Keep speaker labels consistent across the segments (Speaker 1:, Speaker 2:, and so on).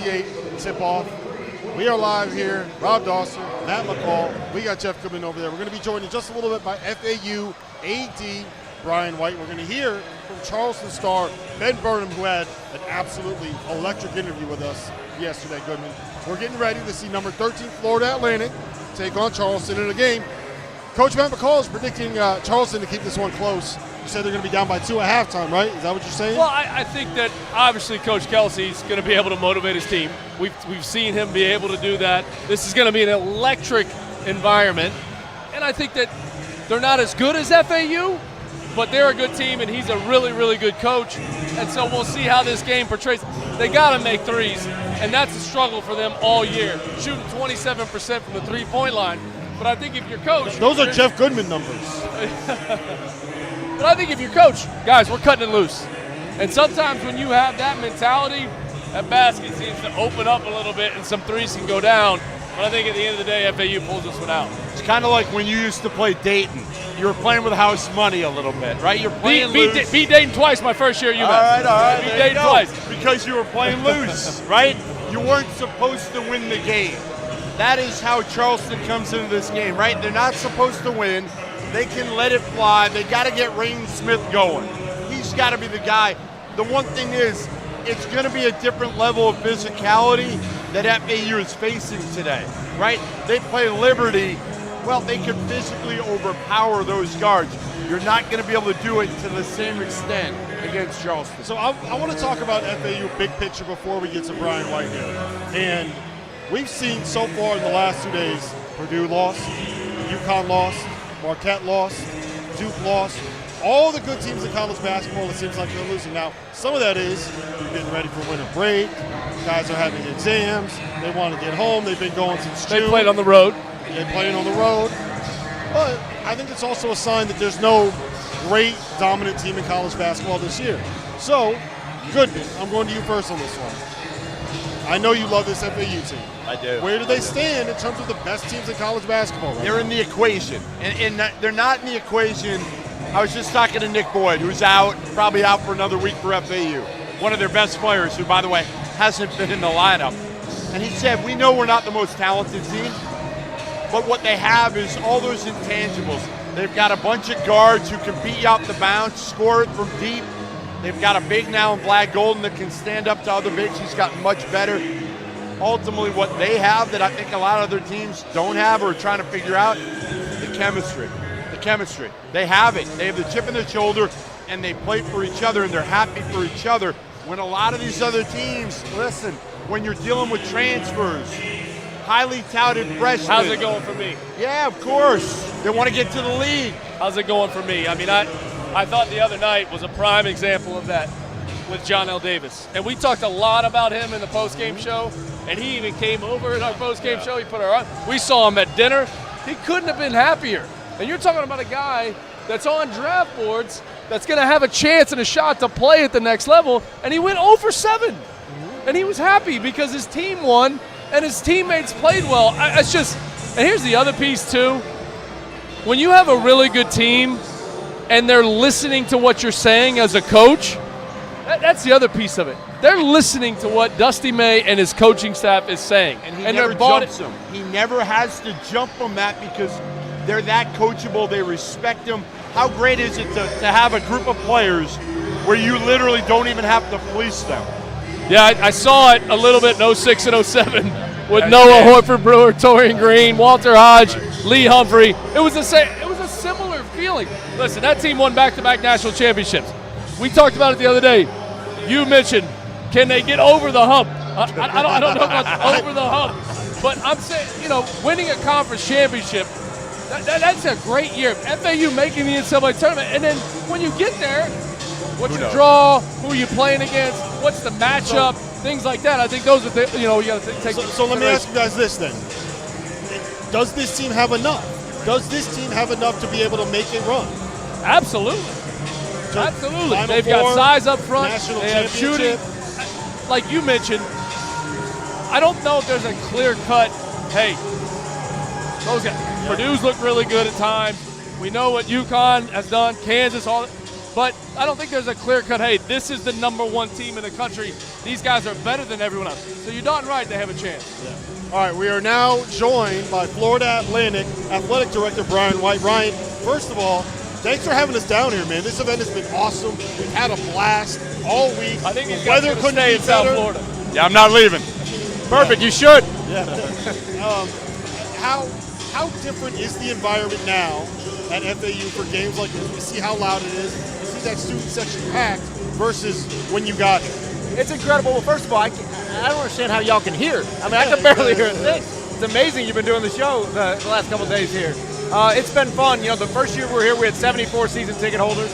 Speaker 1: 6:58 tip-off. We are live here. Rob Dauster, Matt McCall. We got Jeff Goodman over there. We're going to be joined in just a little bit by FAU AD Brian White. We're going to hear from Charleston star Ben Burnham, who had an absolutely electric interview with us yesterday, Goodman. We're getting ready to see number 13 Florida Atlantic take on Charleston in a game. Coach Matt McCall is predicting Charleston to keep this one close. You said they're going to be down by 2 at halftime, right? Is that what you're saying?
Speaker 2: Well, I think that obviously Coach Kelsey's going to be able to motivate his team. We've seen him be able to do that. This is going to be an electric environment. And I think that they're not as good as FAU, but they're a good team, and he's a really, really good coach. And so we'll see how this game portrays. They got to make threes, and that's a struggle for them all year, shooting 27% from the three-point line. But I think if you're coach,
Speaker 1: those are Jeff Goodman numbers.
Speaker 2: But I think if you're coach, guys, we're cutting it loose. And sometimes when you have that mentality, that basket seems to open up a little bit and some threes can go down. But I think at the end of the day, FAU pulls this one out.
Speaker 3: It's kind of like when you used to play Dayton. You were playing with house money a little bit, right? You're playing loose.
Speaker 2: Beat Dayton twice my first year at UMass.
Speaker 3: All right.
Speaker 2: Beat Dayton twice.
Speaker 3: Because you were playing loose, right? You weren't supposed to win the game. That is how Charleston comes into this game, right? They're not supposed to win. They can let it fly. They got to get Rain Smith going. He's got to be the guy. The one thing is, it's going to be a different level of physicality that FAU is facing today, right? They play Liberty. Well, they can physically overpower those guards. You're not going to be able to do it to the same extent against Charleston.
Speaker 1: So I want to talk about FAU big picture before we get to Brian White here. And we've seen so far in the last 2 days, Purdue lost, UConn lost, Marquette lost, Duke lost. All the good teams in college basketball, it seems like they're losing. Now, some of that is getting ready for winter break. Guys are having exams. They want to get home. They've been going since June.
Speaker 2: They played on the road.
Speaker 1: They're playing on the road. But I think it's also a sign that there's no great dominant team in college basketball this year. So, Goodman, I'm going to you first on this one. I know you love this FAU team.
Speaker 3: I do.
Speaker 1: Where do they stand in terms of the best teams in college basketball? Right?
Speaker 3: They're in the equation. And they're not in the equation. I was just talking to Nick Boyd, who's out, probably out for another week for FAU. One of their best players, who, by the way, hasn't been in the lineup. And he said, we know we're not the most talented team, but what they have is all those intangibles. They've got a bunch of guards who can beat you out the bounce, score it from deep. They've got a big now in Black Golden that can stand up to other bigs. He's gotten much better. Ultimately, what they have that I think a lot of other teams don't have or are trying to figure out, the chemistry. The chemistry. They have it. They have the chip in their shoulder, and they play for each other, and they're happy for each other. When a lot of these other teams, listen, when you're dealing with transfers, highly touted freshmen.
Speaker 2: How's it going for me?
Speaker 3: Yeah, of course. They want to get to the league.
Speaker 2: How's it going for me? I mean, I thought the other night was a prime example of that with John L. Davis. And we talked a lot about him in the post-game show, and he even came over in our post-game show. He put our on. We saw him at dinner. He couldn't have been happier. And you're talking about a guy that's on draft boards that's going to have a chance and a shot to play at the next level, and he went 0 for 7. And he was happy because his team won and his teammates played well. It's just, and here's the other piece too. When you have a really good team and they're listening to what you're saying as a coach, that's the other piece of it. They're listening to what Dusty May and his coaching staff is saying.
Speaker 3: And he never jumps them. He never has to jump them, Matt, because they're that coachable. They respect him. How great is it to have a group of players where you literally don't even have to police them?
Speaker 2: Yeah, I saw it a little bit in 06 and 07 with Noah Horford Brewer, Torian Green, Walter Hodge, Lee Humphrey. It was a similar feeling. Listen, that team won back-to-back national championships. We talked about it the other day. You mentioned, can they get over the hump? I don't know about over the hump, but I'm saying, winning a conference championship, that's a great year. FAU making the NCAA tournament, and then when you get there, what's your draw? Who are you playing against? What's the matchup? Things like that. I think those are you got to take.
Speaker 1: So let me ask you guys this then: does this team have enough? Does this team have enough to be able to make a run?
Speaker 2: Absolutely. Absolutely. They've got size up front. They have shooting. Like you mentioned, I don't know if there's a clear cut, hey, those guys. Purdue's look really good at times. We know what UConn has done, Kansas, all that. But I don't think there's a clear cut, hey, this is the #1 team in the country. these guys are better than everyone else. So you're darn right they have a chance.
Speaker 1: Yeah. All right, we are now joined by Florida Atlantic Athletic Director Brian White. Brian, first of all, thanks for having us down here, man. This event has been awesome. We've had a blast all week.
Speaker 2: I think these
Speaker 1: the
Speaker 2: guys
Speaker 1: weather
Speaker 2: are
Speaker 1: couldn't
Speaker 2: stay
Speaker 1: be
Speaker 2: in South
Speaker 1: better.
Speaker 2: Florida.
Speaker 3: Yeah, I'm not leaving. Perfect, you should.
Speaker 1: Yeah. How different is the environment now at FAU for games like this? We see how loud it is. We see that student section packed versus when you got here.
Speaker 4: It's incredible. Well, first of all, I don't understand how y'all can hear. I mean, I can barely hear a thing. It's amazing you've been doing the show the last couple of days here. It's been fun. You know, the first year we were here, we had 74 season ticket holders.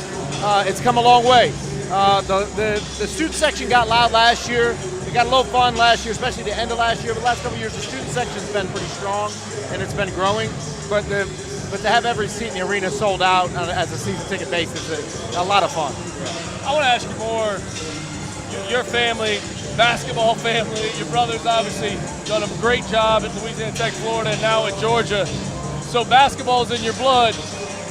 Speaker 4: It's come a long way. The student section got loud last year. We got a little fun last year, especially the end of last year. But the last couple of years, the student section's been pretty strong, and it's been growing. But to have every seat in the arena sold out as a season ticket basis is a lot of fun.
Speaker 2: I want to ask you more. Your family, basketball family, your brother's obviously done a great job at Louisiana Tech, Florida, and now at Georgia. So basketball's in your blood.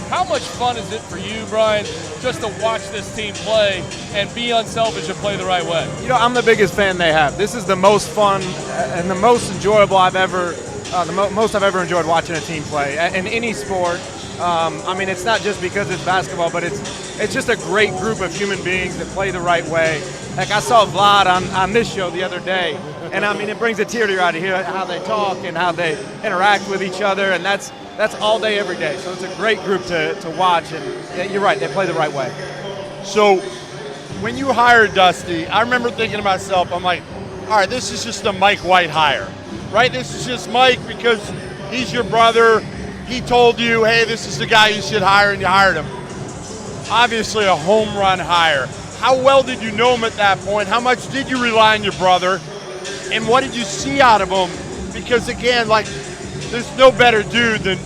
Speaker 2: How much fun is it for you, Brian, just to watch this team play and be unselfish and play the right way?
Speaker 4: You know, I'm the biggest fan they have. This is the most fun and the most enjoyable most I've ever enjoyed watching a team play in any sport. I mean, it's not just because it's basketball, but it's just a great group of human beings that play the right way. Like I saw Vlad on this show the other day, and I mean, it brings a tear to your eye to hear how they talk and how they interact with each other, and that's all day, every day. So it's a great group to watch, and you're right, they play the right way.
Speaker 3: So when you hired Dusty, I remember thinking to myself, I'm like, all right, this is just a Mike White hire, right? This is just Mike because he's your brother. He told you, hey, this is the guy you should hire, and you hired him. Obviously a home run hire. How well did you know him at that point? How much did you rely on your brother? And what did you see out of him? Because again, like, there's no better dude than,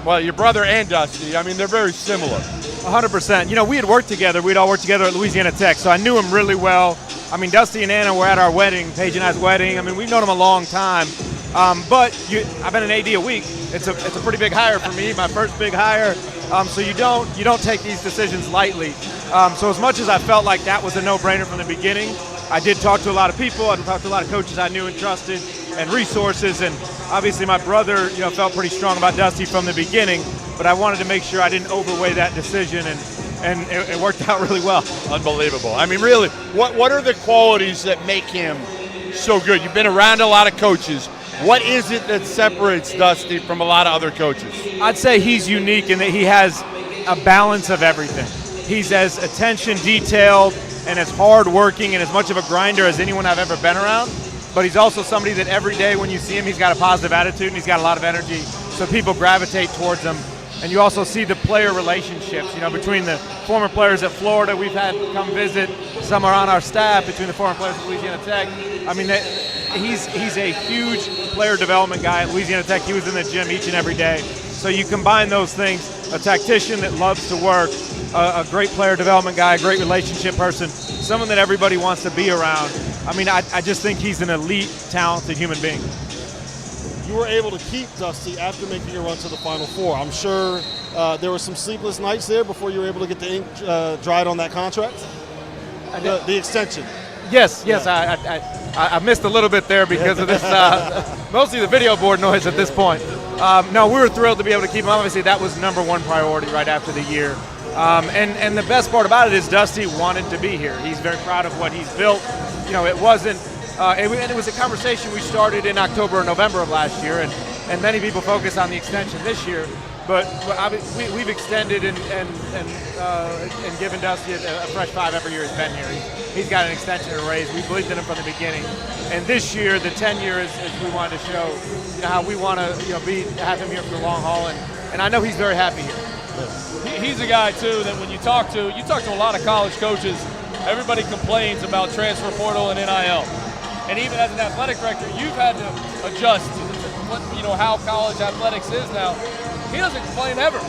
Speaker 3: well, your brother and Dusty. I mean, they're very similar.
Speaker 4: 100%. You know, we had worked together. We'd all worked together at Louisiana Tech, so I knew him really well. I mean, Dusty and Anna were at our wedding, Paige and I's wedding. I mean, we've known him a long time. But I've been an AD a week. It's a pretty big hire for me, my first big hire. So you don't take these decisions lightly. So as much as I felt like that was a no-brainer from the beginning, I did talk to a lot of people. I talked to a lot of coaches I knew and trusted, and resources. And obviously, my brother, felt pretty strong about Dusty from the beginning. But I wanted to make sure I didn't overweigh that decision, and it worked out really well.
Speaker 3: Unbelievable. I mean, really, what are the qualities that make him so good? You've been around a lot of coaches. What is it that separates Dusty from a lot of other coaches?
Speaker 4: I'd say he's unique in that he has a balance of everything. He's as attention detailed and as hard-working and as much of a grinder as anyone I've ever been around. But he's also somebody that every day when you see him, he's got a positive attitude and he's got a lot of energy, so people gravitate towards him. And you also see the player relationships, between the former players at Florida we've had come visit. Some are on our staff, between the former players at Louisiana Tech. I mean, he's a huge player development guy at Louisiana Tech. He was in the gym each and every day. So you combine those things, a tactician that loves to work, a great player development guy, a great relationship person, someone that everybody wants to be around. I mean, I just think he's an elite, talented human being.
Speaker 1: You were able to keep Dusty after making a run to the Final Four. I'm sure there were some sleepless nights there before you were able to get the ink dried on that contract, the extension.
Speaker 4: Yes. I missed a little bit there because of this, mostly the video board noise at this point. No, we were thrilled to be able to keep him. Obviously, that was number one priority right after the year. And the best part about it is Dusty wanted to be here. He's very proud of what he's built. It wasn't, and it was a conversation we started in October or November of last year, and many people focus on the extension this year. But we've extended and given Dusty a fresh 5 every year he's been here. He's got an extension and a raise. We believed in him from the beginning. And this year, the 10 years, is we wanted to show how we want to have him here for the long haul. And I know he's very happy here.
Speaker 2: He's a guy, too, that when you talk to a lot of college coaches, everybody complains about transfer portal and NIL. And even as an athletic director, you've had to adjust to how college athletics is now. He doesn't complain ever.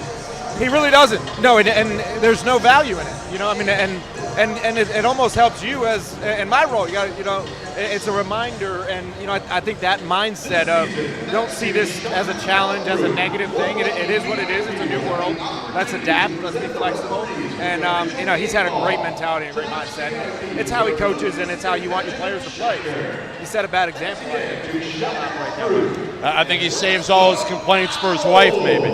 Speaker 4: He really doesn't. No, and there's no value in it. And And it almost helps you as in my role. You got it's a reminder, and I think that mindset of don't see this as a challenge, as a negative thing. It is what it is. It's a new world. Let's adapt. Let's be flexible. And he's had a great mentality and great mindset. It's how he coaches, and it's how you want your players to play. He set a bad example.
Speaker 3: I think he saves all his complaints for his wife, maybe.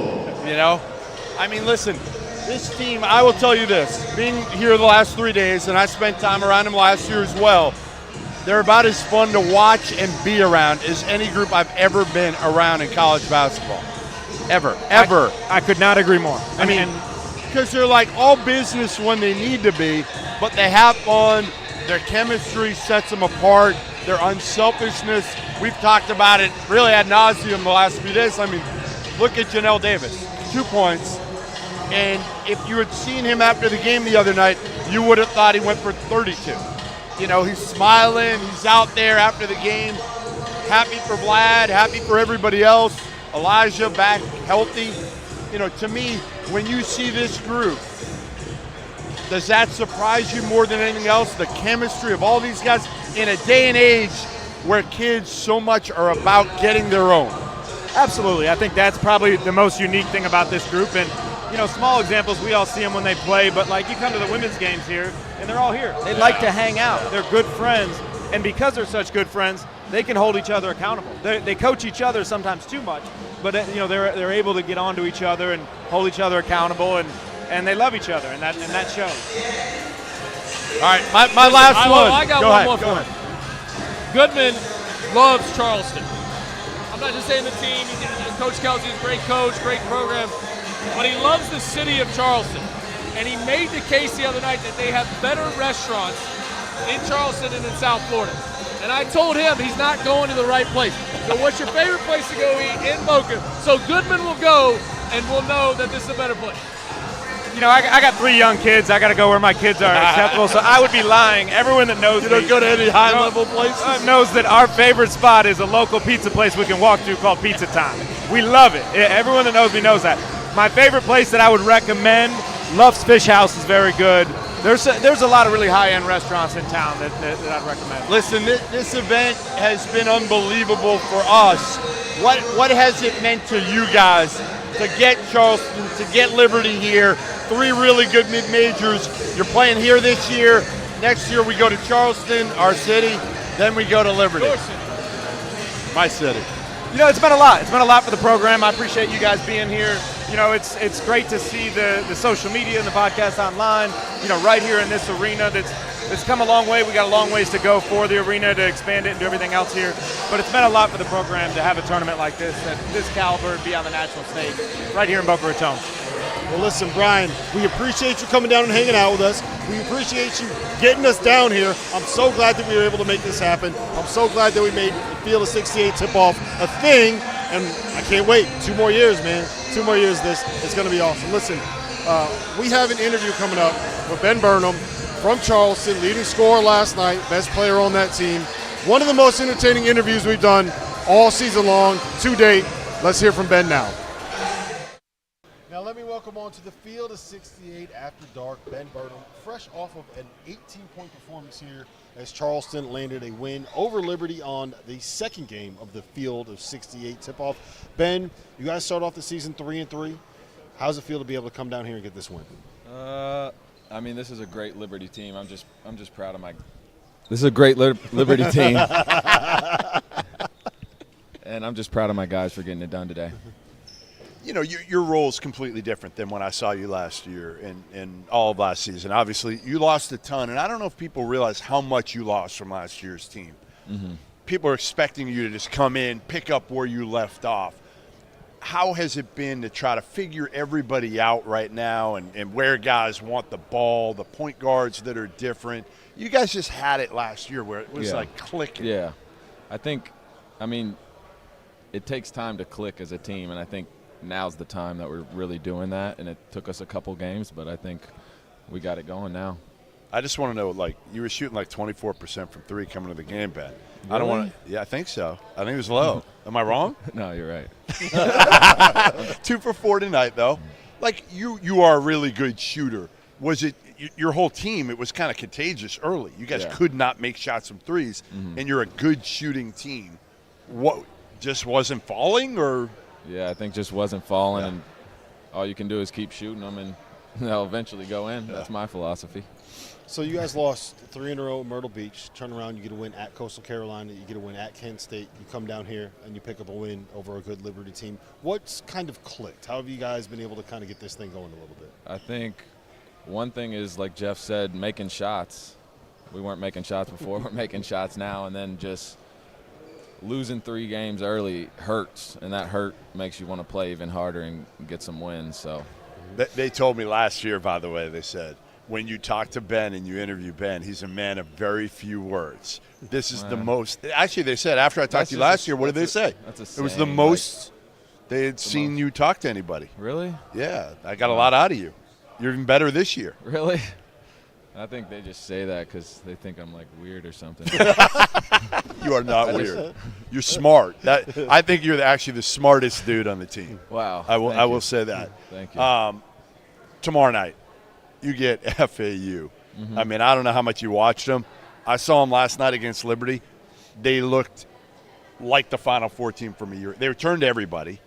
Speaker 3: I mean, listen. This team, I will tell you this, being here the last 3 days, and I spent time around them last year as well, they're about as fun to watch and be around as any group I've ever been around in college basketball. Ever.
Speaker 4: I could not agree more.
Speaker 3: I mean, because they're like all business when they need to be, but they have fun. Their chemistry sets them apart. Their unselfishness, we've talked about it really ad nauseum the last few days. I mean, look at Janelle Davis, 2 points. And if you had seen him after the game the other night, you would have thought he went for 32. He's smiling. He's out there after the game. Happy for Vlad. Happy for everybody else. Elijah back healthy. To me, when you see this group, does that surprise you more than anything else? The chemistry of all these guys in a day and age where kids so much are about getting their own.
Speaker 4: Absolutely. I think that's probably the most unique thing about this group. And small examples, we all see them when they play, but you come to the women's games here, and they're all here. They like to hang out. They're good friends, and because they're such good friends, they can hold each other accountable. They coach each other sometimes too much, but they're able to get onto each other and hold each other accountable, and they love each other, and that shows.
Speaker 3: All right, my last one.
Speaker 2: I got one more for him. Goodman loves Charleston. I'm not just saying the team. Coach Kelsey is a great coach, great program. But he loves the city of Charleston. And he made the case the other night that they have better restaurants in Charleston than in South Florida. And I told him he's not going to the right place. So what's your favorite place to go eat in Boca? So Goodman will go and we'll know that this is a better place.
Speaker 4: I got 3 young kids. I got to go where my kids are acceptable. So I would be lying. Everyone that knows
Speaker 3: you don't go to any high-level places?
Speaker 4: Knows that our favorite spot is a local pizza place we can walk to called Pizza Time. We love it. Everyone that knows me knows that. My favorite place that I would recommend, Luff's Fish House is very good. There's a lot of really high-end restaurants in town that I'd recommend.
Speaker 3: Listen, this event has been unbelievable for us. What has it meant to you guys to get Charleston, to get Liberty here? 3 really good mid-majors. You're playing here this year. Next year we go to Charleston, our city. Then we go to Liberty.
Speaker 2: Your city.
Speaker 3: My city.
Speaker 4: It's been a lot. It's been a lot for the program. I appreciate you guys being here. It's great to see the social media and the podcast online, right here in this arena that's come a long way. We got a long ways to go for the arena to expand it and do everything else here. But it's been a lot for the program to have a tournament like this at this caliber and be on the national stage right here in Boca Raton.
Speaker 1: Well, listen, Brian, we appreciate you coming down and hanging out with us. We appreciate you getting us down here. I'm so glad that we were able to make this happen. I'm so glad that we made the Field of 68 tip-off a thing, and I can't wait. 2 more years, man. 2 more years of this. It's going to be awesome. Listen, we have an interview coming up with Ben Burnham from Charleston, leading scorer last night, best player on that team. One of the most entertaining interviews we've done all season long to date. Let's hear from Ben now. Now let me welcome on to the Field of 68 after dark, Ben Burnham, fresh off of an 18-point performance here as Charleston landed a win over Liberty on the second game of the Field of 68 tip-off. Ben, you guys start off the season 3-3. How's it feel to be able to come down here and get this win?
Speaker 5: I mean, this is a great Liberty team. I'm just proud of my. This is a great Liberty team, and I'm just proud of my guys for getting it done today.
Speaker 3: Your role is completely different than when I saw you last year and all of last season. Obviously, you lost a ton, and I don't know if people realize how much you lost from last year's team. Mm-hmm. People are expecting you to just come in, pick up where you left off. How has it been to try to figure everybody out right now and where guys want the ball, the point guards that are different? You guys just had it last year where it was like clicking.
Speaker 5: Yeah. I mean, it takes time to click as a team, and I think now's the time that we're really doing that, and it took us a couple games, but I think we got it going now.
Speaker 3: I just want to know, you were shooting 24% from 3 coming to the game, Ben.
Speaker 5: Really?
Speaker 3: I don't want to – yeah, I think so. I think it was low. Am I wrong?
Speaker 5: No, you're right.
Speaker 3: 2 for 4 tonight, though. You are a really good shooter. Was it your whole team, it was kind of contagious early. You guys
Speaker 5: Yeah.
Speaker 3: could not make shots from threes, and you're a good shooting team. What, just wasn't falling, or?
Speaker 5: Yeah, I think just wasn't falling, and all you can do is keep shooting them, and they'll eventually go in. That's my philosophy.
Speaker 1: So you guys lost 3 in a row at Myrtle Beach. Turn around, you get a win at Coastal Carolina. You get a win at Kent State. You come down here and you pick up a win over a good Liberty team. What's kind of clicked? How have you guys been able to kind of get this thing going a little bit?
Speaker 5: I think one thing is, like Jeff said, making shots. We weren't making shots before. We're making shots now, and then just losing 3 games early hurts, and that hurt makes you want to play even harder and get some wins. So
Speaker 3: They told me last year, by the way, they said, when you talk to Ben and you interview Ben, he's a man of very few words. This is the most – actually, they said after I talked to you last year, what did they say?
Speaker 5: That's a
Speaker 3: it was the
Speaker 5: saying,
Speaker 3: most they had seen you talk to anybody.
Speaker 5: Really?
Speaker 3: Yeah, I got a lot out of you. You're even better this year.
Speaker 5: Really? I think they just say that because they think I'm, like, weird or something.
Speaker 3: You are not weird. You're smart. I think you're actually the smartest dude on the team.
Speaker 5: Wow.
Speaker 3: I will
Speaker 5: Thank you.
Speaker 3: say that.
Speaker 5: Thank you.
Speaker 3: Tomorrow night, you get FAU. I mean, I don't know how much you watched them. I saw them last night against Liberty. They looked like the Final Four team from a year. They returned to everybody.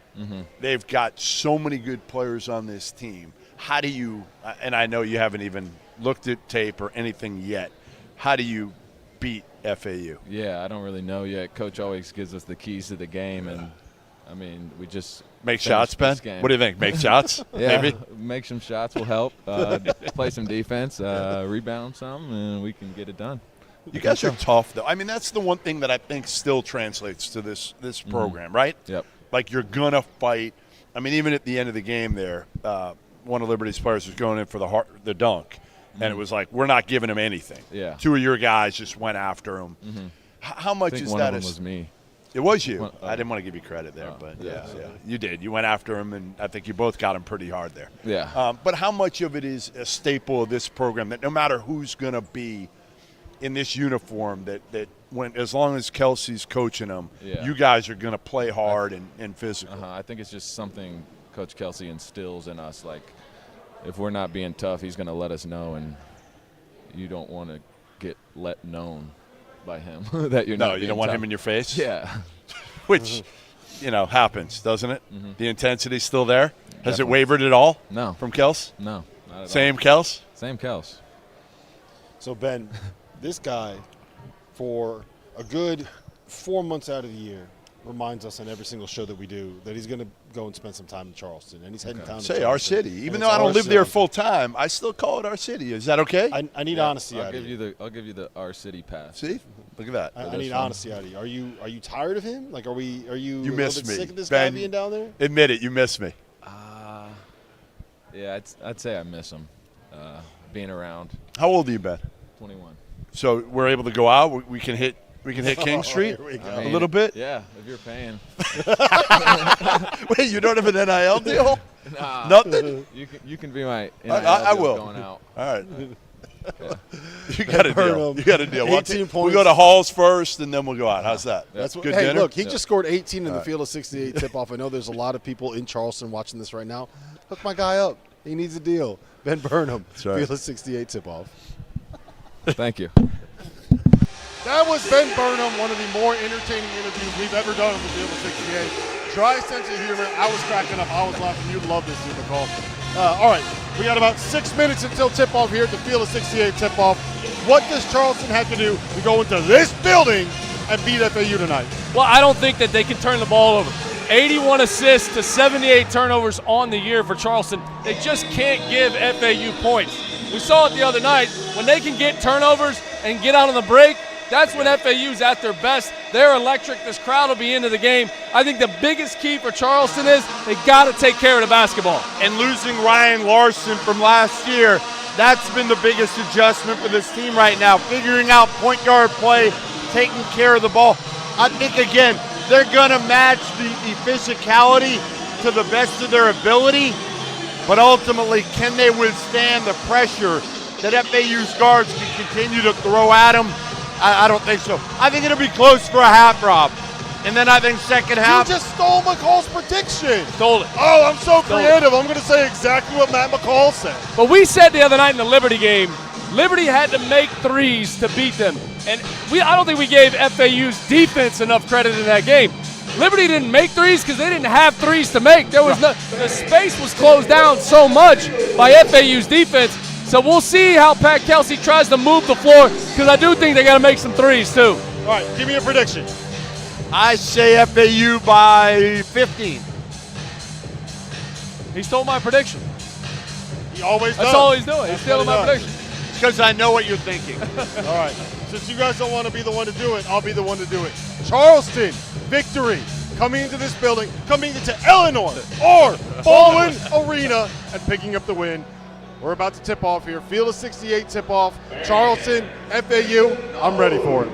Speaker 3: They've got so many good players on this team. How do you – and I know you haven't even looked at tape or anything yet. How do you beat FAU?
Speaker 5: Yeah, I don't really know yet. Coach always gives us the keys to the game, and, I mean, we just –
Speaker 3: Make shots, Ben? What do you think? Make shots?
Speaker 5: Yeah,
Speaker 3: maybe?
Speaker 5: make some shots will help. Play some defense, rebound some, and we can get it done.
Speaker 3: You guys are tough, though. I mean, that's the one thing that I think still translates to this program, right?
Speaker 5: Yep.
Speaker 3: Like, you're going to fight. I mean, even at the end of the game there, one of Liberty's players was going in for the dunk, and it was like, we're not giving him anything.
Speaker 5: Yeah.
Speaker 3: 2 of your guys just went after him. How much
Speaker 5: I think
Speaker 3: is
Speaker 5: one
Speaker 3: that?
Speaker 5: of them was me.
Speaker 3: It was you. I didn't want to give you credit there, but
Speaker 5: yeah.
Speaker 3: You did. You went after him, and I think you both got him pretty hard there.
Speaker 5: Yeah.
Speaker 3: But how much of it is a staple of this program that no matter who's going to be in this uniform, that when as long as Kelsey's coaching them, you guys are going to play hard and physical?
Speaker 5: I think it's just something Coach Kelsey instills in us. Like, if we're not being tough, he's going to let us know, and you don't want to get let known by him that you're not.
Speaker 3: No, you don't want
Speaker 5: tough.
Speaker 3: him in your face?
Speaker 5: Yeah.
Speaker 3: Which, happens, doesn't it? The intensity's still there? Has
Speaker 5: Definitely.
Speaker 3: it wavered at all?
Speaker 5: No.
Speaker 3: From Kels?
Speaker 5: No, not at
Speaker 3: Same
Speaker 5: all.
Speaker 3: Kels?
Speaker 5: Same Kels.
Speaker 1: So, Ben, this guy, for a good 4 months out of the year, reminds us on every single show that we do that he's going to go and spend some time in Charleston, and he's heading down to
Speaker 3: Say
Speaker 1: Charleston.
Speaker 3: our city.
Speaker 1: And
Speaker 3: Even
Speaker 1: it's
Speaker 3: though I don't
Speaker 1: our
Speaker 3: live there
Speaker 1: city.
Speaker 3: full time, I still call it our city. Is that okay?
Speaker 1: I need honesty
Speaker 5: I'll
Speaker 1: out
Speaker 5: give
Speaker 1: of
Speaker 5: you
Speaker 1: you.
Speaker 5: I'll give you the our city pass.
Speaker 3: See? Look at that.
Speaker 1: I need honesty out of you. Are you tired of him? Like, are you
Speaker 3: You
Speaker 1: a little
Speaker 3: miss
Speaker 1: bit
Speaker 3: me.
Speaker 1: sick of this
Speaker 3: Ben,
Speaker 1: guy being down there?
Speaker 3: Admit it, you miss me.
Speaker 5: Yeah, I'd say I miss him. Being around.
Speaker 3: How old are you, Ben?
Speaker 5: 21.
Speaker 3: So we're able to go out. We can hit King Street
Speaker 1: Here we go.
Speaker 5: I
Speaker 3: a
Speaker 5: mean,
Speaker 3: little bit.
Speaker 5: Yeah, if you're paying.
Speaker 3: Wait, you don't have an NIL deal?
Speaker 5: Nah,
Speaker 3: Nothing.
Speaker 5: you can be my.
Speaker 3: I
Speaker 5: deal
Speaker 3: will.
Speaker 5: Going out.
Speaker 3: All right. You got a deal.
Speaker 1: Burnham,
Speaker 3: You got a deal.
Speaker 1: 18
Speaker 3: We'll
Speaker 1: points.
Speaker 3: go to Halls first, and then we'll go out. How's that?
Speaker 1: That's what,
Speaker 3: Good
Speaker 1: hey,
Speaker 3: dinner?
Speaker 1: look, he just scored 18 in the field of 68 tip-off. I know there's a lot of people in Charleston watching this right now. Hook my guy up. He needs a deal. Ben Burnham,
Speaker 3: right.
Speaker 1: field of 68 tip-off.
Speaker 5: Thank you.
Speaker 1: That was Ben Burnham, one of the more entertaining interviews we've ever done on the field of 68. Dry sense of humor. I was cracking up. I was laughing. You'd love this, McCall. All right, we got about 6 minutes until tip-off here at the field of 68 tip-off. What does Charleston have to do to go into this building and beat FAU tonight?
Speaker 2: Well, I don't think that they can turn the ball over. 81 assists to 78 turnovers on the year for Charleston. They just can't give FAU points. We saw it the other night. When they can get turnovers and get out on the break, that's when FAU's at their best. They're electric. This crowd will be into the game. I think the biggest key for Charleston is they got to take care of the basketball.
Speaker 3: And losing Ryan Larson from last year, that's been the biggest adjustment for this team right now. Figuring out point guard play, taking care of the ball. I think, again, they're going to match the physicality to the best of their ability. But ultimately, can they withstand the pressure that FAU's guards can continue to throw at them? I don't think so. I think it'll be close for a half, Rob. And then I think second
Speaker 1: You
Speaker 3: half.
Speaker 1: just stole McCall's prediction.
Speaker 2: Stole it.
Speaker 1: Oh, I'm so
Speaker 2: Stole it.
Speaker 1: creative. I'm going to say exactly what Matt McCall said.
Speaker 2: But we said the other night in the Liberty game, Liberty had to make threes to beat them. And I don't think we gave FAU's defense enough credit in that game. Liberty didn't make threes because they didn't have threes to make. There was the space was closed down so much by FAU's defense. So we'll see how Pat Kelsey tries to move the floor because I do think they got to make some threes too.
Speaker 1: All right, give me a prediction.
Speaker 3: I say FAU by 15.
Speaker 2: He stole my prediction.
Speaker 1: He always does.
Speaker 2: That's all he's doing. He's
Speaker 1: That's
Speaker 2: stealing
Speaker 1: what
Speaker 2: my
Speaker 1: he does.
Speaker 2: prediction.
Speaker 3: Because I know what you're thinking.
Speaker 1: All right. Since you guys don't want to be the one to do it, I'll be the one to do it. Charleston, victory. Coming into this building, coming into Illinois or Baldwin Arena and picking up the win. We're about to tip off here. Field of 68 tip off. Charleston, FAU. I'm ready for it.